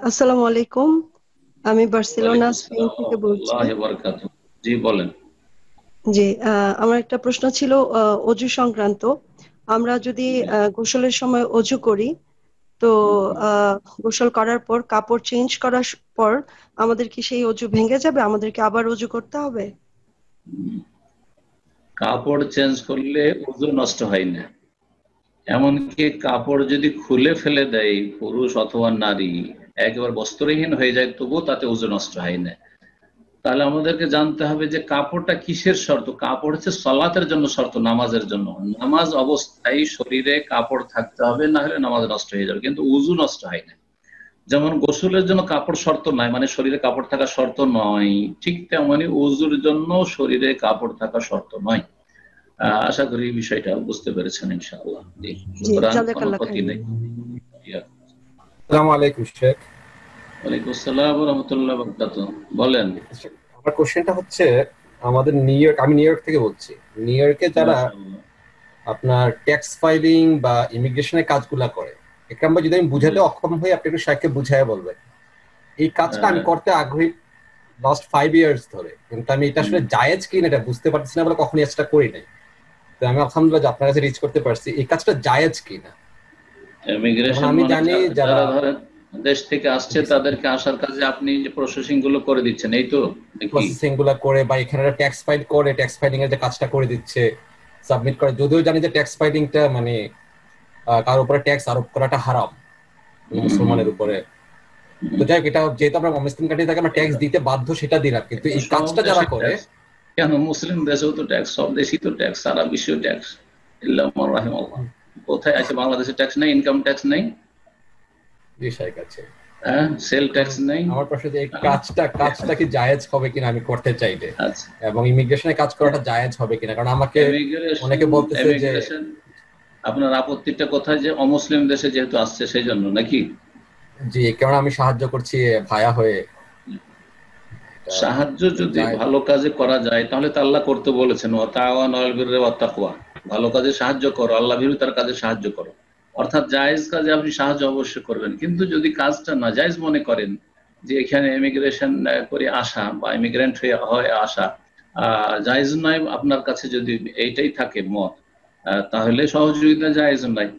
আসসালামু আলাইকুম। আমি বার্সেলোনা ওয়ালাইকুম স্পেন আসসালাম ওয়া থেকে বলছি। রাহমাতুল্লাহি ওয়া বারাকাতুহু। জি বলেন। জি, আমার একটা প্রশ্ন ছিল অজু সংক্রান্ত। আমরা যদি জি। গোসলের সময় অজু করি, তো হুম। আহ, গোসল করার পর কাপড় চেঞ্জ করার পর আমাদের কি সেই অজু ভেঙে যাবে? আমাদেরকে আবার অজু করতে হবে? হুম। কাপড় চেঞ্জ করলে ওযু নষ্ট হয় না। এমনকি কাপড় যদি খুলে ফেলে দেয় পুরুষ অথবা নারী, একেবারে বস্ত্রহীন হয়ে যায়, তবুও তাতে ওযু নষ্ট হয় না। তাহলে আমাদেরকে জানতে হবে যে কাপড়টা কিসের শর্ত। কাপড় হচ্ছে সলাতের জন্য শর্ত, নামাজের জন্য। নামাজ অবস্থায় শরীরে কাপড় থাকতে হবে, না হলে নামাজ নষ্ট হয়ে যাবে, কিন্তু ওযু নষ্ট হয় না। যেমন গোসলের জন্য কাপড় শর্ত নয়, মানে শরীরে কাপড় থাকা শর্ত নয়, ঠিক তেমনি ওযুর জন্য শরীরে কাপড় থাকা শর্ত নয়। আশা করি এই বিষয়টা বুঝতে পেরেছেন ইনশাআল্লাহ। জি, জি, সুতরাং কোনো জাযাকাল্লাহ ক্ষতি খাইর। নেই। ইয়া। আসসালামু আলাইকুম শেখ। ওয়ালাইকুম আসসালাম ওয়া রাহমাতুল্লাহি ওয়া বারাকাতুহু। বলেন। আমার কোশ্চেনটা হচ্ছে, আমাদের নিউ ইয়র্ক, আমি নিউ ইয়র্ক থেকে বলছি। নিউ ইয়র্কে যারা মাশাআল্লাহ। আপনার ট্যাক্স ফাইলিং বা ইমিগ্রেশনের কাজগুলা করে, একাম্বা যদি আমি জি। বুঝাতে অক্ষম হই, আপনি একটু শেখকে বুঝাইয়া বলবেন। এই কাজটা আমি হ্যাঁ, করতে আগ্রহী লাস্ট 5 ইয়ার্স ধরে, কিন্তু আমি এটা আসলে হুম। জায়েজ কিনা এটা বুঝতে পারতেছি না বলে কখনই কাজটা করি নাই। তো আমি আলহামদুলিল্লাহ যে আপনার কাছে রিচ করতে পারছি এই কাজটা জায়েজ কিনা। যেমন ইমিগ্রেশন আমি মানে জানি যারা যারা ধরেন দেশ থেকে আসছে তাদেরকে আসার কাজে আপনি যে প্রসেসিং গুলো করে দিচ্ছেন, এই তো নাকি? প্রসেসিং গুলা করে বা এখানে ট্যাক্স ফাইল করে ট্যাক্স ফাইলিং এর যে কাজটা করে দিচ্ছে, সাবমিট করে, যদিও জানি যে ট্যাক্স ফাইলিংটা মানে কারোর উপরে ট্যাক্স আরোপ করাটা হারাম হুম, মুসলমানের উপরে। তো হুম। যাই হোক, এটা যেহেতু আমরা মুসলিম কান্ট্রি থেকে আমরা ট্যাক্স এটা দিতে বাধ্য সেটা দিলাম, কিন্তু এটা এই সব কাজটা যারা দেশে করে। ট্যাক্স। কেন, মুসলিম দেশেও তো ট্যাক্স, সব দেশই তো ট্যাক্স, সারা বিশ্ব ট্যাক্স। ইল্লা মান রাহিমাল্লাহ। কোথায় আছে বাংলাদেশে ট্যাক্স নেই? ইনকাম ট্যাক্স নেই? বিষয় আছে। হ্যাঁ, সেল এখন ট্যাক্স নেই? আমার প্রশ্ন যে এই হ্যাঁ, কাজটা কি জায়েজ হবে কিনা আমি করতে চাইলে, আচ্ছা। এবং ইমিগ্রেশনে কাজ করাটা জায়েজ হবে কিনা, কারণ আমাকে এমিগ্রেশন অনেকে বলতেছে যে এমিগ্রেশন আপনার আপত্তিটা কোথায়, যে অমুসলিম দেশে যেহেতু আসছে সেই জন্য নাকি? জি, কারণ আমি সাহায্য করছি ভায়া হয়ে। এটা সাহায্য যদি যায়। ভালো কাজে করা যায় তাহলে তো আল্লাহ করতে বলেছেন, ওয়া তাআওয়ানু আলাল বিররি ওয়াত তাকওয়া। ভালো কাজে সাহায্য করো, আল্লাহ ভীরুতার কাজে সাহায্য করো। অর্থাৎ জায়েজ কাজে আপনি সাহায্য অবশ্যই করবেন, কিন্তু যদি কাজটা নাজায়েজ মনে করেন, যে এখানে ইমিগ্রেশন করে আসা বা ইমিগ্রেন্ট হয়ে হয়ে আসা জায়েজ নয়, আপনার কাছে যদি এইটাই থাকে মত, তাহলে সহযোগিতা জায়েজ নাই।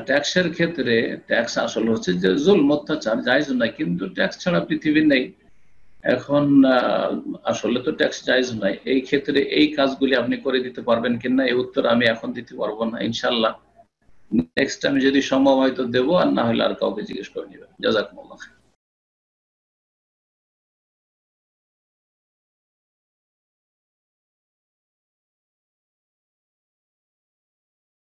ট্যাক্সের ক্ষেত্রে ট্যাক্স আসলে হচ্ছে যে জুলম, অত্যাচার, জায়েজ নাই, কিন্তু ট্যাক্স ছাড়া পৃথিবী নেই। এখন আসলে তো ট্যাক্স জায়েজ নাই। এই ক্ষেত্রে এই কাজগুলি আপনি করে দিতে পারবেন কিনা, এই উত্তর আমি এখন দিতে পারবো না। ইনশাল্লাহ নেক্সট টাইম যদি সম্ভব হয় তো দেবো, আর না হলে আর কাউকে জিজ্ঞেস করে নেবেন। জাযাকুমুল্লাহ।